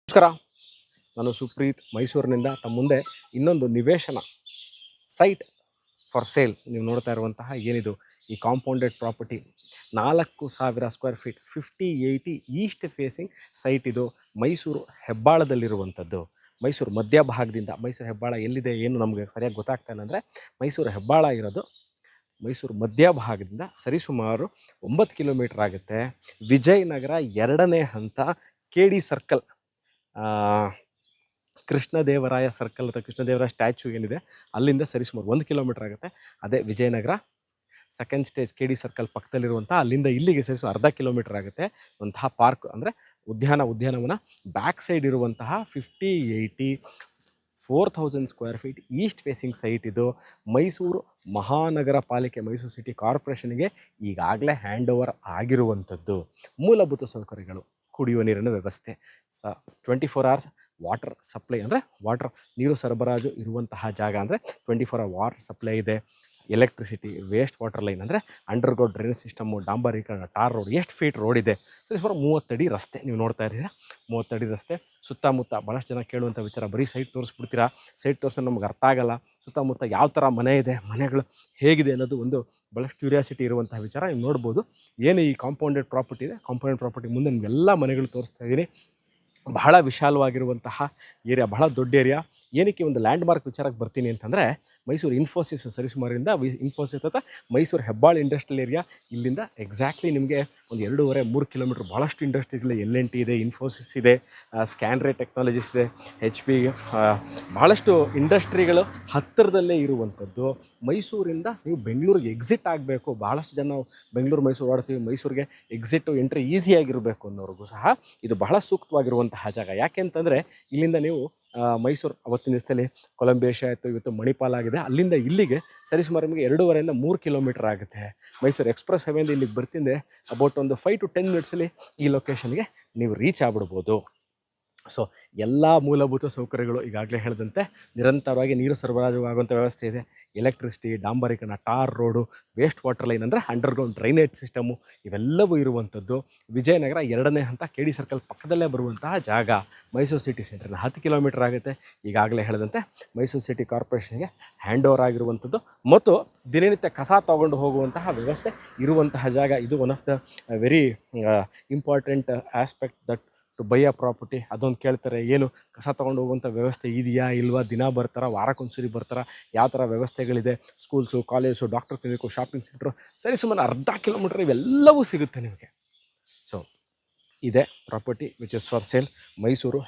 ನಮಸ್ಕಾರ. ನಾನು ಸುಪ್ರೀತ್ ಮೈಸೂರಿನಿಂದ ತಮ್ಮ ಮುಂದೆ ಇನ್ನೊಂದು ನಿವೇಶನ ಸೈಟ್ ಫಾರ್ ಸೇಲ್ ನೀವು ನೋಡ್ತಾ ಇರುವಂತಹ ಏನಿದು ಈ compounded property 4,000 square feet 50-80 East facing site. ಇದು ಮೈಸೂರು ಹೆಬ್ಬಾಳದಲ್ಲಿರುವಂಥದ್ದು. ಮೈಸೂರು ಮಧ್ಯಭಾಗದಿಂದ, ಮೈಸೂರು ಹೆಬ್ಬಾಳ ಎಲ್ಲಿದೆ ಏನು ನಮಗೆ ಸರಿಯಾಗಿ ಗೊತ್ತಾಗ್ತಾ ಇಲ್ಲ ಅಂದರೆ, ಮೈಸೂರು ಹೆಬ್ಬಾಳ ಇರೋದು ಮೈಸೂರು ಮಧ್ಯಭಾಗದಿಂದ ಸರಿಸುಮಾರು 9 ಕಿಲೋಮೀಟರ್ ಆಗುತ್ತೆ. ವಿಜಯನಗರ 2ನೇ ಹಂತ KD ಸರ್ಕಲ್, ಕೃಷ್ಣದೇವರಾಯ ಸರ್ಕಲ್ ಅಥವಾ ಕೃಷ್ಣದೇವರಾಯ ಸ್ಟ್ಯಾಚ್ಯೂ ಏನಿದೆ ಅಲ್ಲಿಂದ ಸರಿಸುಮಾರು 1 ಕಿಲೋಮೀಟರ್ ಆಗುತ್ತೆ. ಅದೇ Vijayanagar second stage KD circle ಪಕ್ಕದಲ್ಲಿರುವಂಥ ಅಲ್ಲಿಂದ ಇಲ್ಲಿಗೆ ಸರಿಸುಮಾರು ಅರ್ಧ ಕಿಲೋಮೀಟರ್ ಆಗುತ್ತೆ. ಒಂತಹ ಪಾರ್ಕ್ ಅಂದರೆ ಉದ್ಯಾನವನ ಬ್ಯಾಕ್ ಸೈಡ್ ಇರುವಂತಹ 50-80 4,000 square feet East facing site. ಇದು ಮೈಸೂರು ಮಹಾನಗರ ಪಾಲಿಕೆ, ಮೈಸೂರು ಸಿಟಿ ಕಾರ್ಪೊರೇಷನ್ಗೆ ಈಗಾಗಲೇ ಹ್ಯಾಂಡ್ ಓವರ್ ಆಗಿರುವಂಥದ್ದು. ಮೂಲಭೂತ ಸೌಕರ್ಯಗಳು, ಕುಡಿಯುವ ನೀರಿನ ವ್ಯವಸ್ಥೆ, 24 hours ವಾಟರ್ ಸಪ್ಲೈ ಅಂದರೆ ನೀರು ಸರಬರಾಜು ಇರುವಂತಹ ಜಾಗ, ಅಂದರೆ 24 hour ವಾಟರ್ ಸಪ್ಲೈ ಇದೆ. ಎಲೆಕ್ಟ್ರಿಸಿಟಿ, ವೇಸ್ಟ್ ವಾಟರ್ ಲೈನ್ ಅಂದರೆ ಅಂಡರ್ಗ್ರೌಂಡ್ ಡ್ರೈನೇಜ್ ಸಿಸ್ಟಮು, ಡಾಂಬರೀಕರಣ, ಟಾರ್ ರೋಡ್, ಎಷ್ಟು ಫೀಟ್ ರೋಡ್ ಇದೆ, ಸುಮಾರು 30 ಅಡಿ ರಸ್ತೆ. ನೀವು ನೋಡ್ತಾ ಇದ್ದೀರಾ 30 ಅಡಿ ರಸ್ತೆ. ಸುತ್ತಮುತ್ತ ಭಾಳಷ್ಟು ಜನ ಕೇಳುವಂಥ ವಿಚಾರ, ಬರೀ ಸೈಟ್ ತೋರಿಸ್ಬಿಡ್ತೀರಾ, ಸೈಟ್ ತೋರಿಸೋದು ನಮ್ಗೆ ಅರ್ಥ ಆಗಲ್ಲ, ಸುತ್ತಮುತ್ತ ಯಾವ ಥರ ಮನೆ ಇದೆ, ಮನೆಗಳು ಹೇಗಿದೆ ಅನ್ನೋದು ಒಂದು ಭಾಳಷ್ಟು ಕ್ಯೂರಿಯಾಸಿಟಿ ಇರುವಂತಹ ವಿಚಾರ. ನೀವು ನೋಡ್ಬೋದು ಏನು ಈ ಕಾಂಪೌಂಡೆಡ್ ಪ್ರಾಪರ್ಟಿ ಇದೆ. ಕಾಂಪೌಂಡೆಡ್ ಪ್ರಾಪರ್ಟಿ ಮುಂದೆ ನಿಮಗೆಲ್ಲ ಮನೆಗಳು ತೋರಿಸ್ತಾ ಇದ್ದೀನಿ. ಬಹಳ ವಿಶಾಲವಾಗಿರುವಂತಹ ಏರಿಯಾ, ಬಹಳ ದೊಡ್ಡ ಏರಿಯಾ. ಏನಕ್ಕೆ ಒಂದು ಲ್ಯಾಂಡ್ ಮಾರ್ಕ್ ವಿಚಾರಕ್ಕೆ ಬರ್ತೀನಿ ಅಂತಂದರೆ, ಮೈಸೂರು ಇನ್ಫೋಸಿಸ್ ಸರಿಸುಮಾರಿಂದ ಇನ್ಫೋಸಿಸ್ ಅಥವಾ ಮೈಸೂರು ಹೆಬ್ಬಾಳ ಇಂಡಸ್ಟ್ರಿಯಲ್ ಏರಿಯಾ, ಇಲ್ಲಿಂದ ಎಕ್ಸಾಕ್ಟ್ಲಿ ನಿಮಗೆ ಒಂದು 2.5-3 ಕಿಲೋಮೀಟ್ರ್ ಭಾಳಷ್ಟು ಇಂಡಸ್ಟ್ರಿಗಳಿದೆ. LNT ಇದೆ, ಇನ್ಫೋಸಿಸ್ ಇದೆ, ಸ್ಕ್ಯಾನ್ರೇ ಟೆಕ್ನಾಲಜೀಸ್ ಇದೆ, HP, ಭಾಳಷ್ಟು ಇಂಡಸ್ಟ್ರಿಗಳು ಹತ್ತಿರದಲ್ಲೇ ಇರುವಂಥದ್ದು. ಮೈಸೂರಿಂದ ನೀವು ಬೆಂಗಳೂರಿಗೆ ಎಕ್ಸಿಟ್ ಆಗಬೇಕು, ಭಾಳಷ್ಟು ಜನ ನಾವು ಬೆಂಗಳೂರು ಮೈಸೂರು ಓಡ್ತೀವಿ, ಮೈಸೂರಿಗೆ ಎಕ್ಸಿಟು ಎಂಟ್ರಿ ಈಸಿಯಾಗಿರಬೇಕು ಅನ್ನೋರಿಗೂ ಸಹ ಇದು ಬಹಳ ಸೂಕ್ತವಾಗಿರುವಂತಹ ಜಾಗ. ಯಾಕೆ ಅಂತಂದರೆ, ಇಲ್ಲಿಂದ ನೀವು ಮೈಸೂರು ಅವತ್ತಿನ ದಿವಸದಲ್ಲಿ ಕೊಲಂಬೇಶ ಆಯಿತು, ಇವತ್ತು ಮಣಿಪಾಲ್ ಆಗಿದೆ, ಅಲ್ಲಿಂದ ಇಲ್ಲಿಗೆ ಸರಿಸುಮಾರು ನಿಮಗೆ 2.5-3 ಕಿಲೋಮೀಟರ್ ಆಗುತ್ತೆ. ಮೈಸೂರು ಎಕ್ಸ್ಪ್ರೆಸ್ ಹೈವೇಯಿಂದ ಇಲ್ಲಿಗೆ ಬರ್ತಿದ್ದೆ ಅಬೌಟ್ ಒಂದು 5 to 10 ಮಿನಿಟ್ಸಲ್ಲಿ ಈ ಲೊಕೇಶನ್ಗೆ ನೀವು ರೀಚ್ ಆಗ್ಬಿಡ್ಬೋದು. ಸೊ ಎಲ್ಲ ಮೂಲಭೂತ ಸೌಕರ್ಯಗಳು ಈಗಾಗಲೇ ಹೇಳಿದಂತೆ ನಿರಂತರವಾಗಿ ನೀರು ಸರಬರಾಜು ಆಗುವಂಥ ವ್ಯವಸ್ಥೆ ಇದೆ. ಎಲೆಕ್ಟ್ರಿಸಿಟಿ, ಡಾಂಬರೀಕರಣ, tar road, waste water line ಅಂದರೆ ಅಂಡರ್ಗ್ರೌಂಡ್ ಡ್ರೈನೇಜ್ ಸಿಸ್ಟಮು, ಇವೆಲ್ಲವೂ ಇರುವಂಥದ್ದು. ವಿಜಯನಗರ 2ನೇ ಹಂತ KD ಸರ್ಕಲ್ ಪಕ್ಕದಲ್ಲೇ ಬರುವಂತಹ ಜಾಗ. ಮೈಸೂರು ಸಿಟಿ ಸೆಂಟ್ರಿಂದ 10 ಕಿಲೋಮೀಟರ್ ಆಗುತ್ತೆ. ಈಗಾಗಲೇ ಹೇಳಿದಂತೆ ಮೈಸೂರು ಸಿಟಿ ಕಾರ್ಪೊರೇಷನ್ಗೆ ಹ್ಯಾಂಡ್ ಓವರ್ ಆಗಿರುವಂಥದ್ದು ಮತ್ತು ದಿನನಿತ್ಯ ಕಸ ತಗೊಂಡು ಹೋಗುವಂತಹ ವ್ಯವಸ್ಥೆ ಇರುವಂತಹ ಜಾಗ. ಇದು one of the very important aspect that to buy a property. ಅದೊಂದು ಕೇಳ್ತಾರೆ, ಏನು ಕಸ ತೊಗೊಂಡು ಹೋಗುವಂಥ ವ್ಯವಸ್ಥೆ ಇದೆಯಾ ಇಲ್ವಾ, ದಿನ ಬರ್ತಾರಾ, ವಾರಕ್ಕೊಂದ್ಸರಿ ಬರ್ತಾರಾ, ಯಾವ ಥರ ವ್ಯವಸ್ಥೆಗಳಿದೆ, schools, college, doctor clinic, shopping centre, ಸರಿ ಸುಮಾರು ಅರ್ಧ ಕಿಲೋಮೀಟ್ರ್ ಇವೆಲ್ಲವೂ ಸಿಗುತ್ತೆ ನಿಮಗೆ. ಸೊ ಇದೇ property which is for sale, Mysuru